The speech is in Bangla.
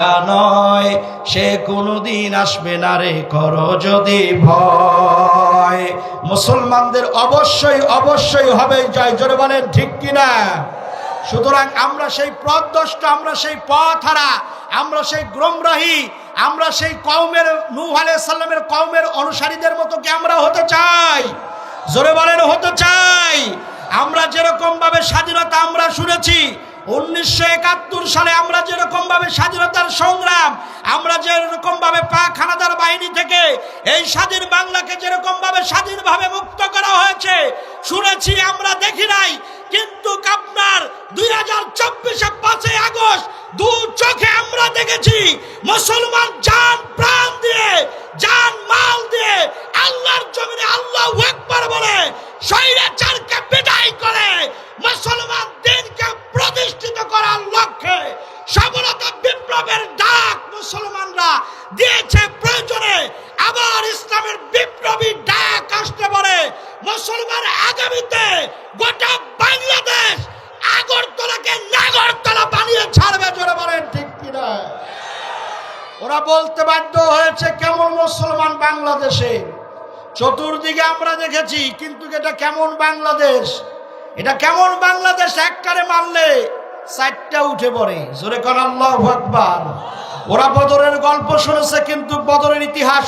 নয়, সে কোনদিন আসবে না রে, করো যদি ভয়। মুসলমানদের অবশ্যই অবশ্যই হবে জয়, জোরে বলেন ঠিক কিনা? সুতরাং আমরা সেই পথভ্রষ্ট, আমরা সেই পথহারা, আমরা সেই গোমরাহী, আমরা সেই কওমের নূহ আলাইহিস সালামের কওমের অনুসারীদের মতো কি আমরা হতে চাই? জোরে বলেন হতে চাই? আমরা যেরকম ভাবে স্বাধীনতা আমরা শুনেছি 1971 সালে, আমরা যেরকম ভাবে স্বাধীনতার সংগ্রাম, আমরা যেরকম ভাবে পাক হানাদার বাহিনী থেকে এই স্বাধীন বাংলাকে যেরকম ভাবে স্বাধীনভাবে মুক্ত করা হয়েছে শুনেছি, আমরা দেখি নাই। কিন্তু আপনার 2024 5 আগস্ট দু চোখে আমরা দেখেছি মুসলমান জান প্রাণ দিয়ে, জান মাল দিয়ে আল্লাহর জমিনে আল্লাহু আকবার বলে স্বৈরাচারকে বিদায় করে মুসলমান দিনকে প্রতিষ্ঠিত করার লক্ষ্যে সফলতা বিপ্লবের ডাক মুসলমানরা দিয়েছে। প্রয়োজনে আবার ইসলামের বিপ্লবী ডাক আসতে পারে। মুসলমান আগামীতে গোটা বাংলাদেশ আগরতলাকে নাগরতলা বানিয়ে ছাড়বে, জোরে বলেন ঠিক কিনা? ওরা বলতে বাধ্য হয়েছে কেমন মুসলমান বাংলাদেশে, চতুর্দিকে আমরা দেখেছি, কিন্তু এটা কেমন বাংলাদেশ, এটা কেমন বাংলাদেশ একবারে মানলে চারটা উঠে পড়ে, জোরে কোন আল্লাহু আকবার। ওরা বদরের গল্প শুনেছে, কিন্তু বদরের ইতিহাস